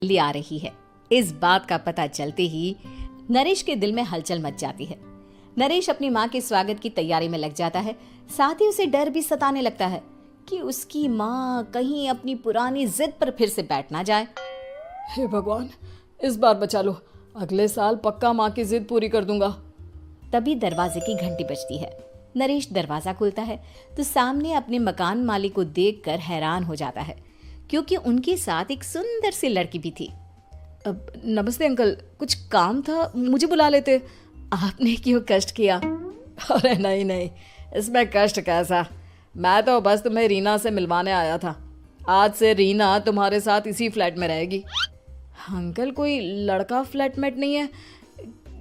दिल्ली आ रही है। इस बात का पता चलते ही नरेश के दिल में हलचल मच जाती है। नरेश अपनी माँ के स्वागत की तैयारी में लग जाता है। साथ ही उसे डर भी सताने लगता है कि उसकी माँ कहीं अपनी पुरानी जिद पर फिर से बैठ ना जाए। हे भगवान, इस बार बचा लो। अगले साल पक्का माँ की जिद पूरी कर दूंगा। तभी दरवाजे की घंटी बजती है। नरेश दरवाजा खोलता है तो सामने अपने मकान मालिक को देखकर हैरान हो जाता है, क्योंकि उनके साथ एक सुंदर सी लड़की भी थी। अब नमस्ते अंकल, कुछ काम था, मुझे बुला लेते। आपने क्यों कष्ट किया? अरे नहीं नहीं, इसमें कष्ट कैसा। मैं तो बस तुम्हें रीना से मिलवाने आया था। आज से रीना तुम्हारे साथ इसी फ्लैट में रहेगी। अंकल, कोई लड़का फ्लैटमेट नहीं है?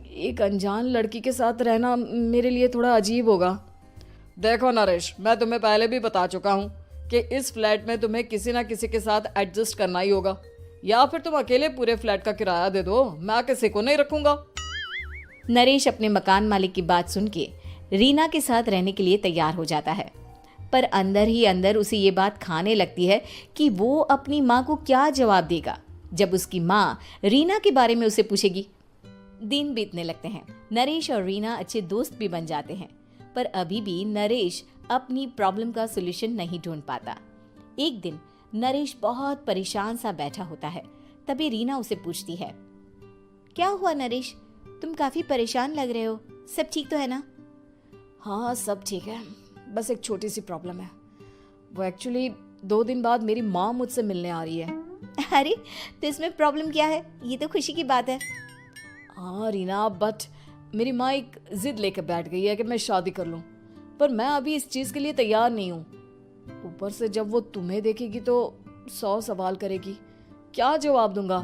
एक अनजान लड़की के साथ रहना मेरे लिए थोड़ा अजीब होगा। देखो नरेश, मैं तुम्हें पहले भी बता चुका हूँ कि इस फ्लैट में तुम्हें किसी ना किसी के साथ एडजस्ट करना ही होगा, या फिर तुम अकेले पूरे फ्लैट का किराया दे दो, मैं किसी को नहीं रखूंगा। नरेश अपने मकान मालिक की बात सुन के रीना के साथ रहने के लिए तैयार हो जाता है, पर अंदर ही अंदर उसे ये बात खाने लगती है कि वो अपनी माँ को क्या जवाब देगा जब उसकी माँ रीना के बारे में उसे पूछेगी। दिन बीतने लगते हैं। नरेश और रीना अच्छे दोस्त भी बन जाते हैं, पर अभी भी नरेश अपनी प्रॉब्लम का सलूशन नहीं ढूंढ पाता। एक दिन नरेश बहुत परेशान सा बैठा होता है। तभी रीना उसे पूछती है, क्या हुआ नरेश, तुम काफी परेशान लग रहे हो, सब ठीक तो है ना? हाँ सब ठीक है, बस एक छोटी सी प्रॉब्लम है। वो एक्चुअली 2 दिन बाद मेरी माँ मुझसे मिलने आ रही है। अरे तो इसमें प्रॉब्लम क्या है, ये तो खुशी की बात है। हाँ रीना, बट मेरी माँ एक जिद लेकर बैठ गई है कि मैं शादी कर लूँ, पर मैं अभी इस चीज़ के लिए तैयार नहीं हूँ। ऊपर से जब वो तुम्हें देखेगी तो 100 सवाल करेगी, क्या जवाब दूंगा?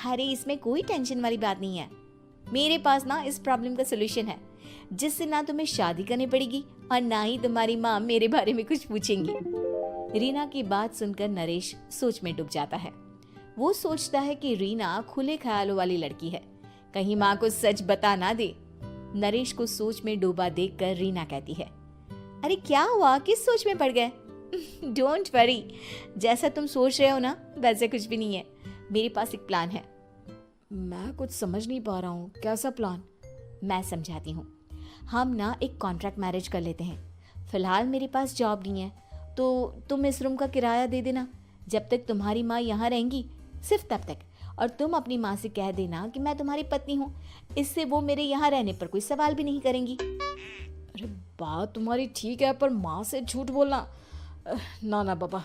अरे इसमें कोई टेंशन वाली बात नहीं है। मेरे पास ना इस प्रॉब्लम का सलूशन है, जिससे ना तुम्हें शादी करनी पड़ेगी और ना ही तुम्हारी माँ मेरे बारे में कुछ पूछेंगी। रीना की बात सुनकर नरेश सोच में डूब जाता है। वो सोचता है कि रीना खुले ख्यालों वाली लड़की है, कहीं माँ को सच बता ना दे। नरेश को सोच में डूबा देखकर रीना कहती है, अरे क्या हुआ, किस सोच में पड़ गए? डोंट वरी, जैसा तुम सोच रहे हो ना वैसे कुछ भी नहीं है। मेरे पास एक प्लान है। मैं कुछ समझ नहीं पा रहा हूँ, कैसा प्लान? मैं समझाती हूँ। हम ना एक कॉन्ट्रैक्ट मैरिज कर लेते हैं। फिलहाल मेरे पास जॉब नहीं है, तो तुम इस रूम का किराया दे देना जब तक तुम्हारी माँ यहाँ रहेंगी, सिर्फ तब तक। और तुम अपनी माँ से कह देना कि मैं तुम्हारी पत्नी हूँ, इससे वो मेरे यहाँ रहने पर कोई सवाल भी नहीं करेंगी। अरे बात तुम्हारी ठीक है, पर माँ से झूठ बोलना, ना ना बाबा,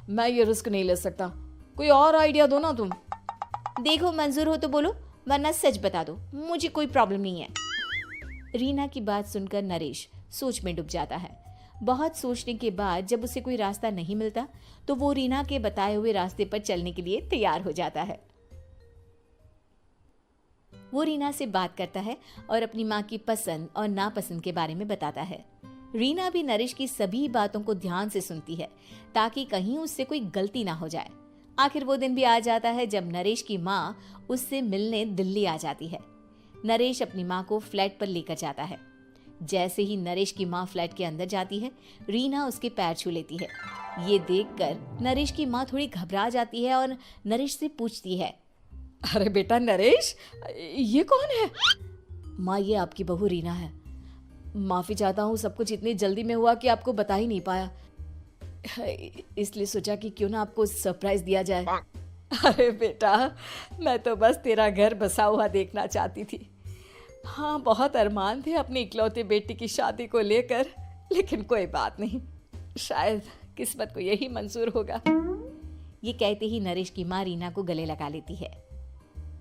मैं ये रिस्क नहीं ले सकता। कोई और आइडिया दो ना तुम। देखो मंजूर हो तो बोलो, वरना सच बता दो, मुझे कोई प्रॉब्लम नहीं है। रीना की बात सुनकर नरेश सोच में डूब जाता है। बहुत सोचने के बाद जब उसे कोई रास्ता नहीं मिलता तो वो रीना के बताए हुए रास्ते पर चलने के लिए तैयार हो जाता है। वो रीना से बात करता है और अपनी माँ की पसंद और नापसंद के बारे में बताता है। रीना भी नरेश की सभी बातों को ध्यान से सुनती है, ताकि कहीं उससे कोई गलती ना हो जाए। आखिर वो दिन भी आ जाता है जब नरेश की माँ उससे मिलने दिल्ली आ जाती है। नरेश अपनी माँ को फ्लैट पर लेकर जाता है। जैसे ही नरेश की माँ फ्लैट के अंदर जाती है, रीना उसके पैर छू लेती है। ये देखकर नरेश की माँ थोड़ी घबरा जाती है और नरेश से पूछती है, अरे बेटा नरेश, ये कौन है? माँ ये आपकी बहू रीना है। माफ़ी चाहता हूँ, सब कुछ इतनी जल्दी में हुआ कि आपको बता ही नहीं पाया, इसलिए सोचा कि क्यों ना आपको सरप्राइज दिया जाए। अरे बेटा, मैं तो बस तेरा घर बसा हुआ देखना चाहती थी। हाँ, बहुत अरमान थे अपनी इकलौते बेटी की शादी को लेकर, लेकिन कोई बात नहीं, शायद किस्मत को यही मंजूर होगा। ये कहते ही नरेश की माँ रीना को गले लगा लेती है।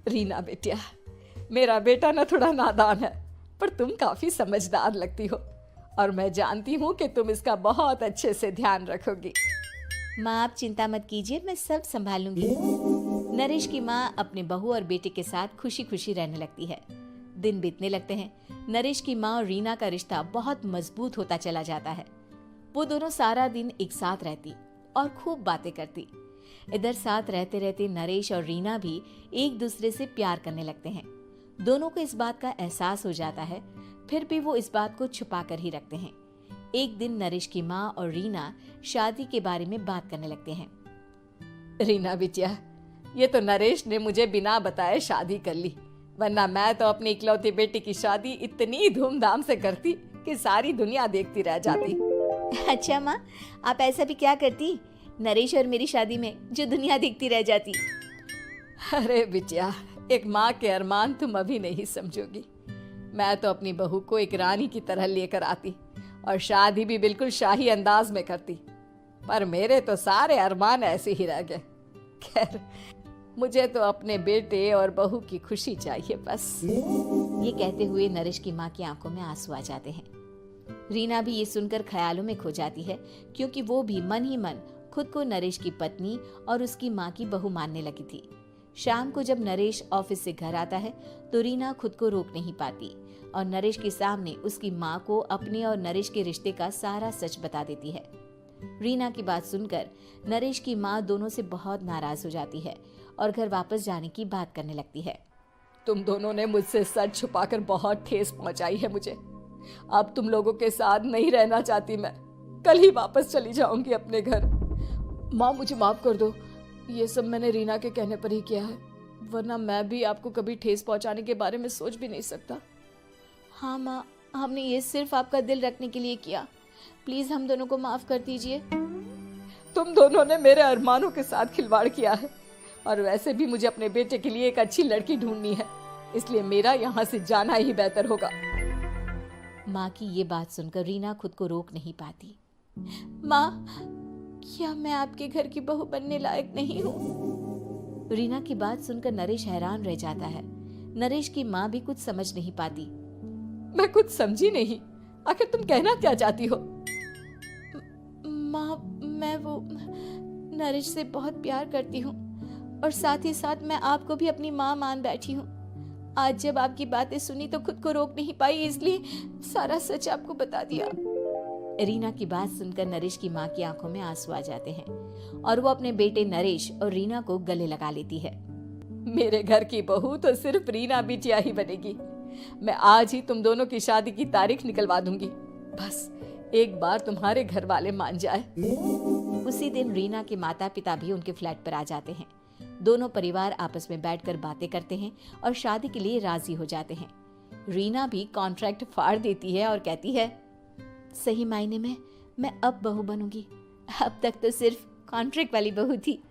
रीना बेटिया, मेरा बेटा ना थोड़ा नादान है, पर तुम काफी समझदार लगती हो, और मैं जानती हूँ कि तुम इसका बहुत अच्छे से ध्यान रखोगी। माँ आप चिंता मत कीजिए, मैं सब संभाल लूंगी। नरेश की माँ अपने बहू और बेटे के साथ खुशी खुशी रहने लगती है। दिन बीतने लगते हैं। नरेश की माँ और रीना का रिश्ता बहुत मजबूत होता चला जाता है। वो दोनों सारा दिन एक साथ रहती और खूब बातें करती। इधर साथ रहते रहते नरेश और रीना भी एक दूसरे से प्यार करने लगते हैं। दोनों को इस बात का एहसास हो जाता है, फिर भी वो इस बात को छुपा कर ही रखते हैं। एक दिन नरेश की माँ और रीना शादी के बारे में बात करने लगते हैं। रीना बिटिया, ये तो नरेश ने मुझे बिना बताए शादी कर ली, वरना मैं तो अपनी इकलौती बेटी की शादी इतनी धूमधाम से करती कि सारी दुनिया देखती रह जाती। अच्छा माँ, आप ऐसा भी क्या करती नरेश और मेरी शादी में जो दुनिया देखती रह जाती? अरे बिटिया, एक माँ के अरमान तुम अभी नहीं समझोगी। मैं तो अपनी बहू को एक रानी की तरह लेकर आती और शादी भी बिल्कुल शाही अंदाज में करती, पर मेरे तो सारे अरमान ऐसे ही रह गए। खैर, मुझे तो अपने बेटे और बहू की खुशी चाहिए बस। ये कहते हुए नरेश की माँ की आंखों में आंसू आ जाते हैं। रीना भी ये सुनकर ख्यालों में खो जाती है, क्योंकि वो भी मन ही मन खुद को नरेश की पत्नी और उसकी माँ की बहू मानने लगी थी। शाम को जब नरेश ऑफिस से घर आता है तो रीना खुद को रोक नहीं पाती और नरेश के सामने उसकी माँ को अपने और नरेश के रिश्ते का सारा सच बता देती है। रीना की बात सुनकर नरेश की माँ दोनों से बहुत नाराज हो जाती है और घर वापस जाने की बात करने लगती है। तुम दोनों ने मुझसे सच छुपाकर बहुत ठेस पहुंचाई है मुझे। अब तुम लोगों के साथ नहीं रहना चाहती मैं, कल ही वापस चली जाऊंगी अपने घर। माँ, मुझे माफ कर दो, ये सब मैंने रीना के कहने पर ही किया है, वरना मैं भी आपको कभी ठेस पहुंचाने के बारे में सोच भी नहीं सकता। हाँ माँ, हमने ये सिर्फ आपका दिल रखने के लिए किया, प्लीज हम दोनों को माफ कर दीजिए। तुम दोनों ने मेरे अरमानों के साथ खिलवाड़ किया है, और वैसे भी मुझे अपने बेटे के लिए एक अच्छी लड़की ढूंढनी है, इसलिए मेरा यहाँ से जाना ही बेहतर होगा। माँ की ये बात सुनकर रीना खुद को रोक नहीं पाती। माँ, क्या मैं आपके घर की बहू बनने लायक नहीं हूँ? रीना की बात सुनकर नरेश हैरान रह जाता है। नरेश की माँ भी कुछ समझ नहीं पाती। मैं कुछ समझी नहीं, आखिर तुम कहना क्या चाहती हो? माँ, मैं वो नरेश से बहुत प्यार करती हूँ और साथ ही साथ मैं आपको भी अपनी माँ मान बैठी हूँ। आज जब आपकी बातें सुनी तो खुद को रोक नहीं पाई, इसलिए सारा सच आपको बता दिया। रीना की बात सुनकर नरेश की माँ की आंखों में आंसू आ जाते हैं और वो अपने बेटे नरेश और रीना को गले लगा लेती है। मेरे घर की बहू तो सिर्फ रीना बिटिया ही बनेगी। मैं आज ही तुम दोनों की शादी की तारीख निकलवा दूंगी, बस एक बार तुम्हारे घर वाले मान जाए। उसी दिन रीना के माता पिता भी उनके फ्लैट पर आ जाते हैं। दोनों परिवार आपस में बैठकर बातें करते हैं और शादी के लिए राजी हो जाते हैं। रीना भी कॉन्ट्रैक्ट फाड़ देती है और कहती है, सही मायने में मैं अब बहू बनूंगी, अब तक तो सिर्फ कॉन्ट्रैक्ट वाली बहू थी।